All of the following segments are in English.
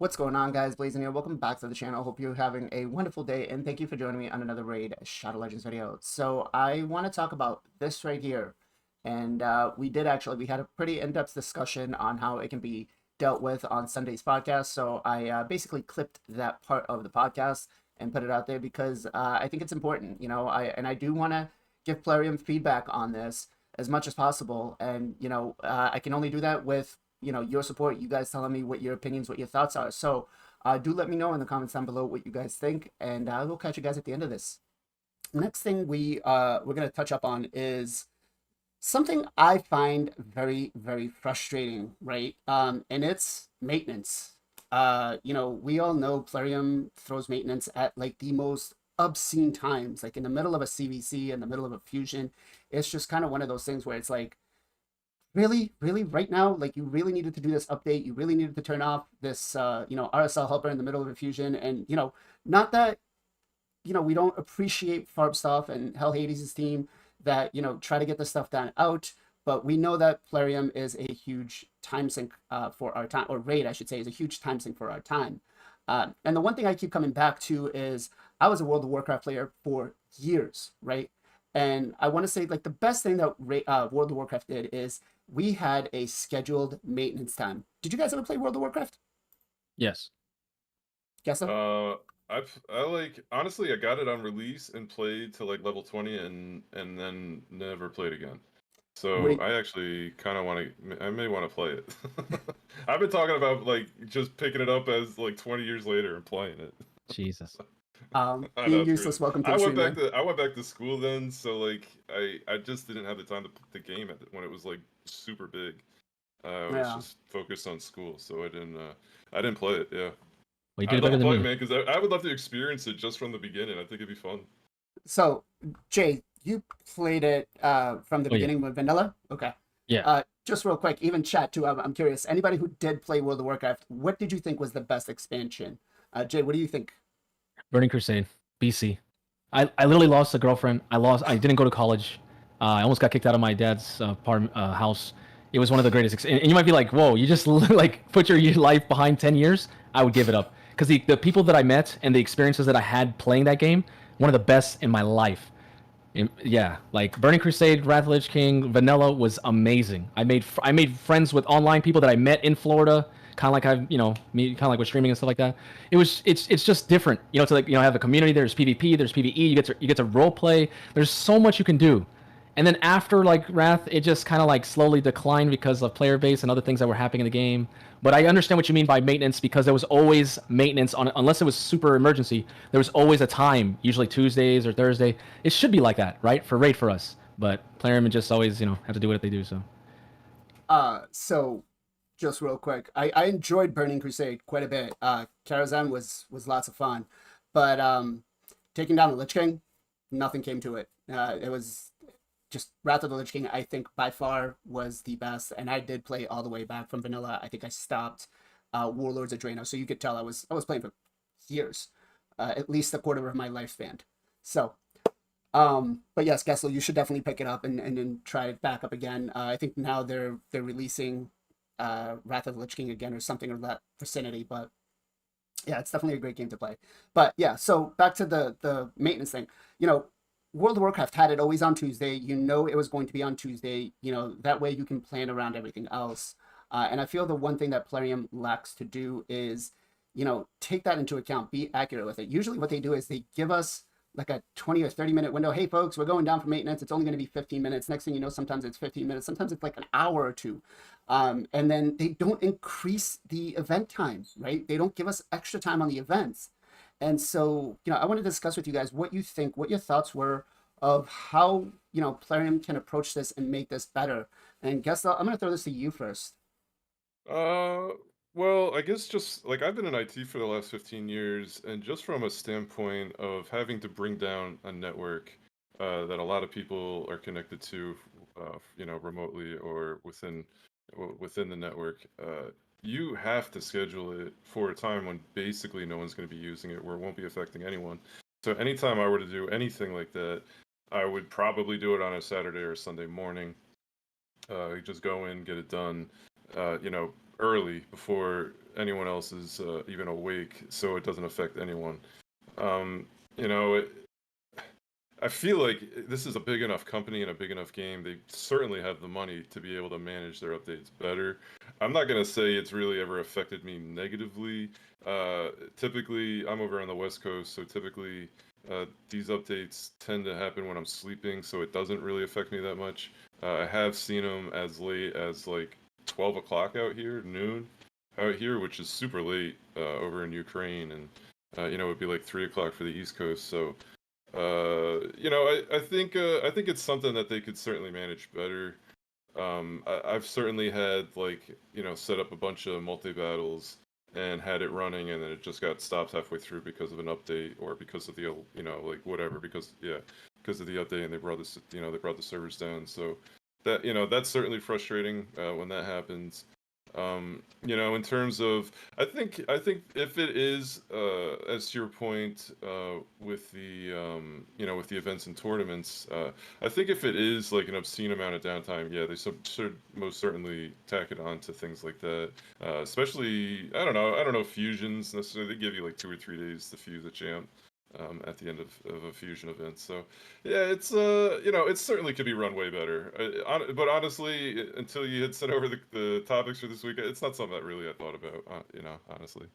What's going on, guys? Blazing here. Welcome back to the channel. Hope you're having a wonderful day, and thank you for joining me on another Raid Shadow Legends video. So I want to talk about this right here, and we had a pretty in-depth discussion on how it can be dealt with on Sunday's podcast. So I basically clipped that part of the podcast and put it out there because I think it's important. I do want to give Plarium feedback on this as much as possible, and I can only do that with your support, you guys telling me what your opinions, what your thoughts are. So do let me know in the comments down below what you guys think, and we'll catch you guys at the end of this. Next thing we're going to touch up on is something I find very, very frustrating, right? And it's maintenance. We all know Plarium throws maintenance at like the most obscene times, like in the middle of a CVC, in the middle of a fusion. It's just kind of one of those things where it's like, really, right now, like, you really needed to do this update. You really needed to turn off this, RSL helper in the middle of a fusion. And, not that, we don't appreciate Farbstuff and Hell Hades' team that, try to get this stuff done out. But we know that Plarium is a huge time sink for our time, or Raid, I should say, is a huge time sink for our time. And the one thing I keep coming back to is I was a World of Warcraft player for years, right? And I want to say, like, the best thing that World of Warcraft did is we had a scheduled maintenance time. Did you guys ever play World of Warcraft? Yes. Guess so? Honestly, I got it on release and played to like level 20 and then never played again. So I actually kind of I may want to play it. I've been talking about like just picking it up as like 20 years later and playing it. Jesus. Being useless, welcome to the stream. I went back to school then, so like I just didn't have the time to put the game when it was like super big. I was just focused on school, so I didn't play it. Yeah. Well, you did better than me, man, because I would love to experience it just from the beginning. I think it'd be fun. So, Jay, you played it from the beginning with Vanilla? Okay. Yeah. Just real quick, even chat too, I'm curious. Anybody who did play World of Warcraft, what did you think was the best expansion? Jay, what do you think? Burning Crusade, BC. I literally lost a girlfriend. I didn't go to college. I almost got kicked out of my dad's house. It was one of the greatest. And you might be like, whoa, you just like put your life behind 10 years? I would give it up. Because the people that I met and the experiences that I had playing that game, one of the best in my life. Yeah, like Burning Crusade, Wrath of the Lich King, Vanilla was amazing. I made friends with online people that I met in Florida, kind of like with streaming and stuff like that. It's just different, to like have a community. There's PvP, there's PvE. You get to role play. There's so much you can do. And then after like Wrath, it just kind of like slowly declined because of player base and other things that were happening in the game. But I understand what you mean by maintenance, because there was always maintenance on, unless it was super emergency. There was always a time, usually Tuesdays or Thursday. It should be like that, right? For Raid for us. But Plarium just always, have to do what they do. So. So just real quick, I enjoyed Burning Crusade quite a bit. Karazhan was lots of fun, but taking down the Lich King, nothing came to it. It was just Wrath of the Lich King, I think by far was the best, and I did play all the way back from Vanilla. I think I stopped Warlords of Draenor, so you could tell I was playing for years, at least a quarter of my lifespan. So, but yes, Gessel, you should definitely pick it up and then try it back up again. I think now they're releasing Wrath of the Lich King again or something of that vicinity, but yeah, it's definitely a great game to play. But yeah, so back to the maintenance thing. World of Warcraft had it always on Tuesday. It was going to be on Tuesday. That way you can plan around everything else. And I feel the one thing that Plarium lacks to do is, take that into account, be accurate with it. Usually what they do is they give us like a 20 or 30-minute window. Hey, folks, we're going down for maintenance. It's only going to be 15 minutes. Next thing you know, sometimes it's 15 minutes. Sometimes it's like an hour or two. And then they don't increase the event time, right? They don't give us extra time on the events. And so, I want to discuss with you guys what you think, what your thoughts were of how, Plarium can approach this and make this better. And guess I'm going to throw this to you first. Well, I guess just like I've been in IT for the last 15 years, and just from a standpoint of having to bring down a network that a lot of people are connected to, remotely or within the network, you have to schedule it for a time when basically no one's going to be using it, where it won't be affecting anyone. So anytime I were to do anything like that, I would probably do it on a Saturday or Sunday morning. Just go in, get it done. early before anyone else is even awake, so it doesn't affect anyone. Um, you know, I feel like this is a big enough company and a big enough game. They certainly have the money to be able to manage their updates better. I'm not gonna say it's really ever affected me negatively. Typically, I'm over on the West Coast, so typically these updates tend to happen when I'm sleeping, so it doesn't really affect me that much. I have seen them as late as like 12 o'clock out here, noon out here, which is super late over in Ukraine, and it'd be like 3 o'clock for the East Coast. So I think it's something that they could certainly manage better. I've certainly had like set up a bunch of multi battles and had it running, and then it just got stopped halfway through because of an update or because of the like whatever because of the update, and they brought the servers down. So that that's certainly frustrating when that happens. In terms of, I think if it is, as to your point, with the, with the events and tournaments, I think if it is like an obscene amount of downtime, yeah, they should most certainly tack it on to things like that. Especially, I don't know if fusions necessarily. They give you like 2 or 3 days to fuse a champ. At the end of a fusion event. So yeah, it's it certainly could be run way better. But honestly, until you had sent over the topics for this week, it's not something that really I thought about. Honestly.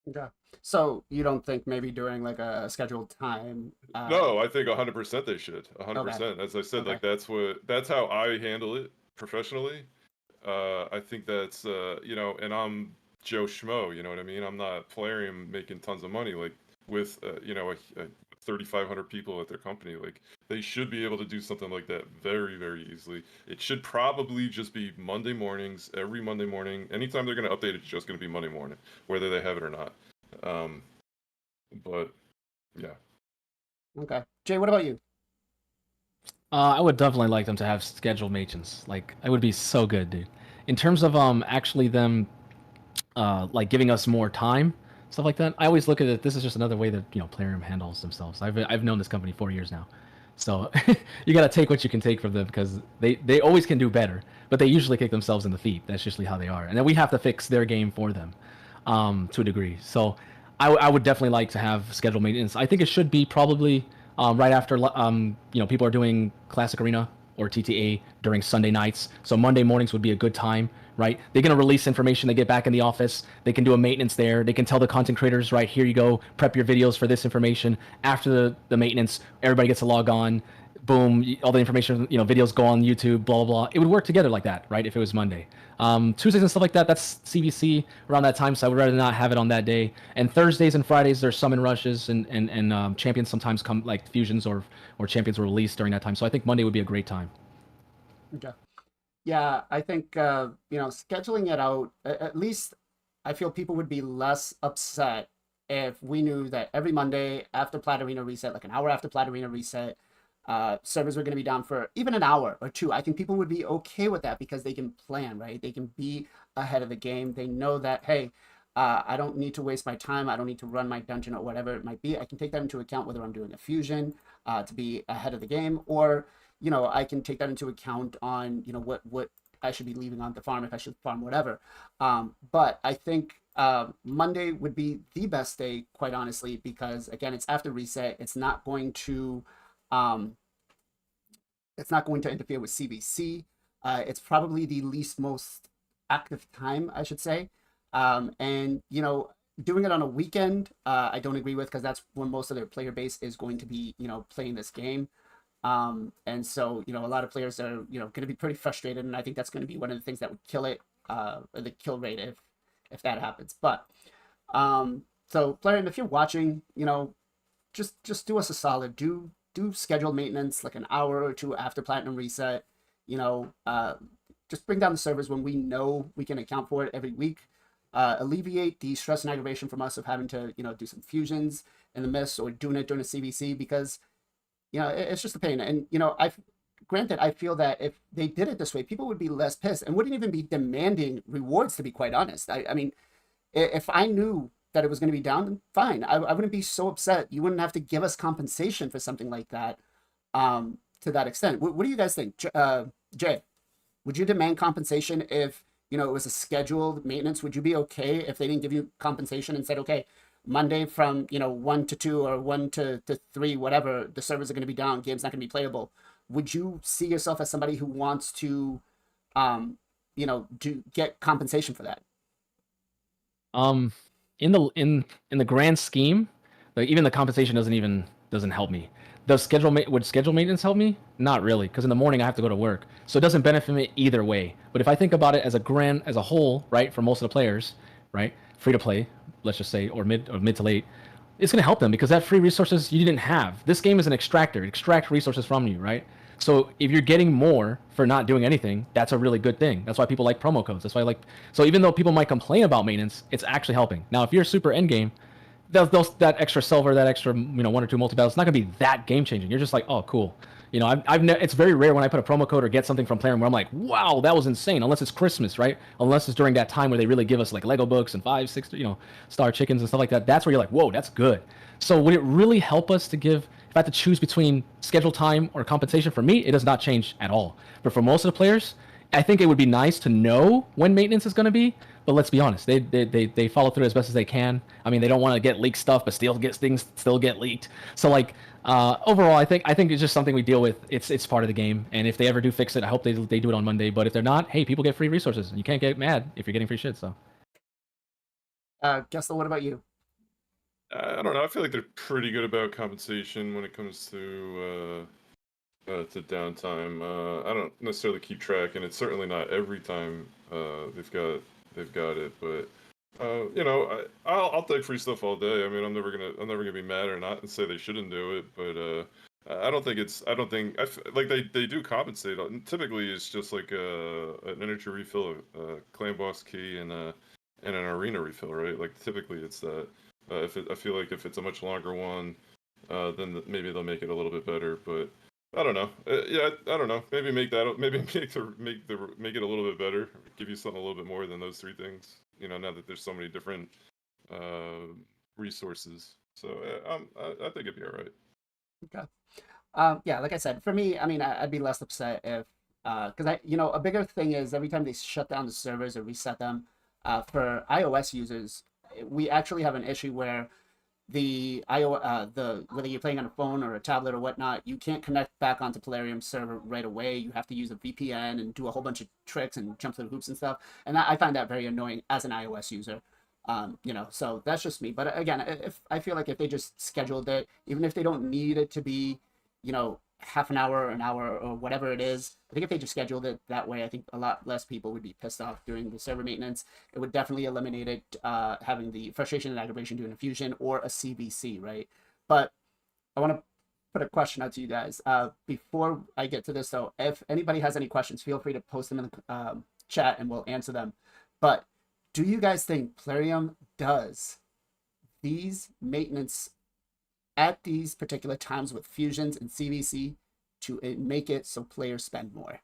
Okay. So you don't think maybe doing like a scheduled time? No, I think 100% they should. Okay. 100%. As I said, Okay. like that's how I handle it professionally. I think that's and I'm Joe Schmo. You know what I mean? I'm not Plarium making tons of money like with 3,500 people at their company. Like they should be able to do something like that very very easily. It should probably just be Monday mornings, every Monday morning. Anytime they're going to update, it's just going to be Monday morning, whether they have it or not. Um, but yeah. Okay. Jay, what about you? I would definitely like them to have scheduled maintenance. Like, it would be so good, dude. In terms of actually them like giving us more time, stuff like that. I always look at it. This is just another way that Plarium handles themselves. I've known this company 4 years now, so you got to take what you can take from them because they always can do better, but they usually kick themselves in the feet. That's usually how they are, and then we have to fix their game for them, to a degree. So I would definitely like to have scheduled maintenance. I think it should be probably right after people are doing Classic Arena or TTA during Sunday nights. So Monday mornings would be a good time, right? They're going to release information. They get back in the office. They can do a maintenance there. They can tell the content creators, right, here you go, prep your videos for this information. After the maintenance, everybody gets to log on. Boom, all the information, videos go on YouTube, blah, blah, blah. It would work together like that, right, if it was Monday. Tuesdays and stuff like that, that's CBC around that time, so I would rather not have it on that day. And Thursdays and Fridays, there's summon rushes, and champions sometimes come, like fusions or champions were released during that time. So I think Monday would be a great time. Okay. Yeah, I think scheduling it out, at least I feel people would be less upset if we knew that every Monday after Plat Arena reset, like an hour after Plat Arena reset, servers were going to be down for even an hour or two. I think people would be okay with that because they can plan, right? They can be ahead of the game. They know that, hey, I don't need to waste my time. I don't need to run my dungeon or whatever it might be. I can take that into account whether I'm doing a fusion to be ahead of the game, or I can take that into account on what I should be leaving on the farm, if I should farm whatever. But I think Monday would be the best day, quite honestly, because again, it's after reset. Um, it's not going to interfere with CBC. It's probably the least most active time, I should say. And doing it on a weekend, I don't agree with, because that's when most of their player base is going to be playing this game. And so a lot of players are going to be pretty frustrated, and I think that's going to be one of the things that would kill it, the kill rate if that happens. But so Plarium, if you're watching, just do us a solid. Do scheduled maintenance like an hour or two after Platinum reset. Just bring down the servers when we know we can account for it every week. Alleviate the stress and aggravation from us of having to do some fusions in the mist or doing it during a CBC, because it's just a pain. And I feel that if they did it this way, people would be less pissed and wouldn't even be demanding rewards, to be quite honest. I mean, if I knew that it was going to be down, then fine. I wouldn't be so upset. You wouldn't have to give us compensation for something like that, to that extent. What do you guys think? Jay, would you demand compensation if it was a scheduled maintenance, would you be okay if they didn't give you compensation and said, okay, Monday from 1 to 2 or 1 to 3, whatever, the servers are going to be down, game's not going to be playable? Would you see yourself as somebody who wants to do get compensation for that? Um, in the grand scheme, like even the compensation doesn't help me. Would schedule maintenance help me? Not really, because in the morning I have to go to work, so it doesn't benefit me either way. But if I think about it as a whole, right, for most of the players, right, free to play, let's just say, or mid to late, it's gonna help them because that free resources you didn't have. This game is an extractor; it extracts resources from you, right? So if you're getting more for not doing anything, that's a really good thing. That's why people like promo codes. That's why so even though people might complain about maintenance, it's actually helping. Now, if you're super end game, that extra silver, that extra 1 or 2 multi battles, it's not gonna be that game changing. You're just like, oh, cool. It's very rare when I put a promo code or get something from Plarium where I'm like, wow, that was insane. Unless it's Christmas, right? Unless it's during that time where they really give us like Lego books and 5, 6, star chickens and stuff like that. That's where you're like, whoa, that's good. So would it really help us to give? If I had to choose between schedule time or compensation, for me, it does not change at all. But for most of the players, I think it would be nice to know when maintenance is going to be. But let's be honest, they follow through as best as they can. I mean, they don't want to get leaked stuff, but still get leaked. So like overall, I think it's just something we deal with. It's part of the game, and if they ever do fix it, I hope they do it on Monday. But if they're not, hey, people get free resources, and you can't get mad if you're getting free shit. So, Gessel, what about you? I don't know. I feel like they're pretty good about compensation when it comes to downtime. I don't necessarily keep track, and it's certainly not every time they've got it. But I'll take free stuff all day. I mean, I'm never gonna be mad or not and say they shouldn't do it. But I don't think like they do compensate. Typically, it's just like an energy refill, a clan boss key, and an arena refill, right? Like typically, it's that. I feel like if it's a much longer one, then maybe they'll make it a little bit better. But I don't know. Yeah, I don't know. Maybe make it a little bit better. Give you something a little bit more than those 3 things. Now that there's so many different resources. So I think it'd be all right. Okay. Yeah, like I said, for me, I mean, I'd be less upset if, because a bigger thing is every time they shut down the servers or reset them, for iOS users, we actually have an issue where whether you're playing on a phone or a tablet or whatnot, you can't connect back onto Plarium server right away. You have to use a VPN and do a whole bunch of tricks and jump through hoops and stuff. And I find that very annoying as an iOS user. So that's just me. But again, if I feel like if they just scheduled it, even if they don't need it to be, half an hour, an hour, or whatever it is, I think if they just scheduled it that way, I think a lot less people would be pissed off during the server maintenance. It would definitely eliminate it, having the frustration and aggravation during a fusion or a CVC, right? But I want to put a question out to you guys. Before I get to this, though, if anybody has any questions, feel free to post them in the chat and we'll answer them. But do you guys think Plarium does these maintenance at these particular times with fusions and CVC to make it so players spend more?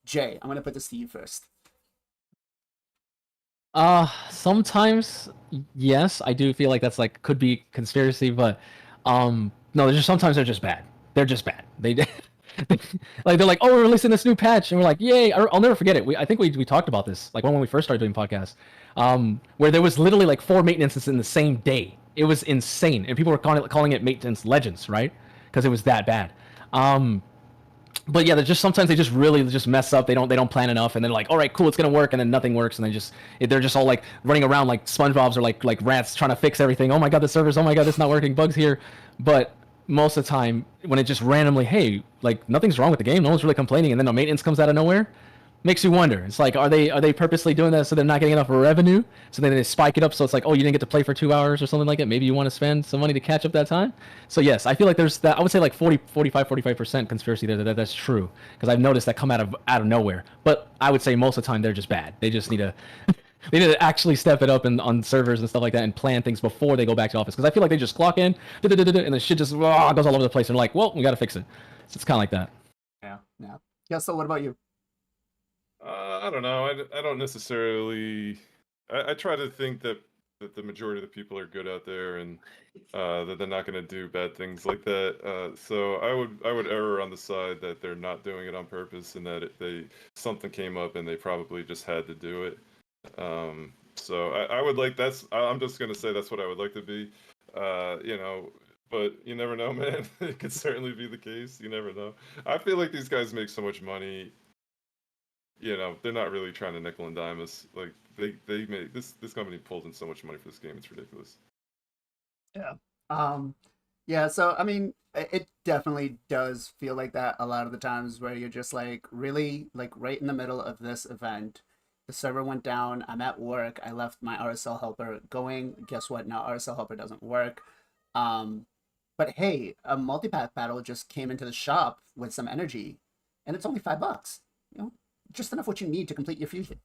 Jay, I'm gonna put this to you first. Sometimes yes, I do feel like that's like could be conspiracy, but no, they're just sometimes they're just bad. They're just bad. Like they're like, oh, we're releasing this new patch, and we're like, yay! I'll never forget it. I think we talked about this like when we first started doing podcasts, where there was literally like 4 maintenances in the same day. It was insane, and people were calling it maintenance legends, right? Because it was that bad. But yeah, sometimes they just really just mess up. They don't plan enough, and they're like, all right, cool, it's gonna work, and then nothing works, and they're just all like running around like SpongeBob's or like rats trying to fix everything. Oh my god, the servers. Oh my god, it's not working. Bugs here. But most of the time, when it just randomly, hey, like nothing's wrong with the game, no one's really complaining, and then the maintenance comes out of nowhere, makes you wonder. It's like, are they purposely doing that so they're not getting enough revenue? So then they spike it up, so it's like, oh, you didn't get to play for 2 hours or something like that. Maybe you want to spend some money to catch up that time. So yes, I feel like there's that. I would say like 45% conspiracy there. That's true, because I've noticed that come out of nowhere. But I would say most of the time they're just bad. They just need to they need to actually step it up on servers and stuff like that and plan things before they go back to office. Because I feel like they just clock in, and the shit just goes all over the place. And they're like, well, we got to fix it. So it's kind of like that. Yeah. So what about you? I don't know. I don't necessarily. I try to think that that the majority of the people are good out there, and that they're not going to do bad things like that. So I would err on the side that they're not doing it on purpose, and that something came up and they probably just had to do it. So I would like I'm just going to say that's what I would like to be. You know, but you never know, man. It could certainly be the case. You never know. I feel like these guys make so much money. You know, they're not really trying to nickel and dime us. Like they make this company pulls in so much money for this game. It's ridiculous. Yeah. Yeah, so I mean, it definitely does feel like that a lot of the times where you're just like really like right in the middle of this event. The server went down. I'm at work. I left my RSL helper going. Guess what? Now RSL helper doesn't work. But hey, a multi-path battle just came into the shop with some energy, and it's only $5. You know, just enough what you need to complete your fusion.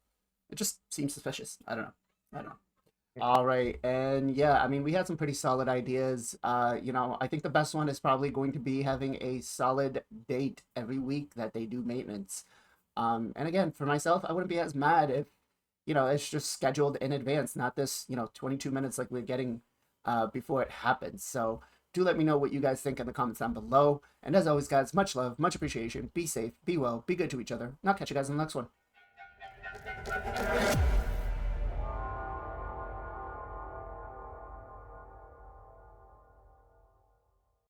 It just seems suspicious. I don't know. I don't know. All right, and yeah, I mean, we had some pretty solid ideas. You know, I think the best one is probably going to be having a solid date every week that they do maintenance. And again, for myself, I wouldn't be as mad if, you know, it's just scheduled in advance, not this, you know, 22 minutes like we're getting before it happens. So do let me know what you guys think in the comments down below. And as always, guys, much love, much appreciation. Be safe, be well, be good to each other. And I'll catch you guys in the next one.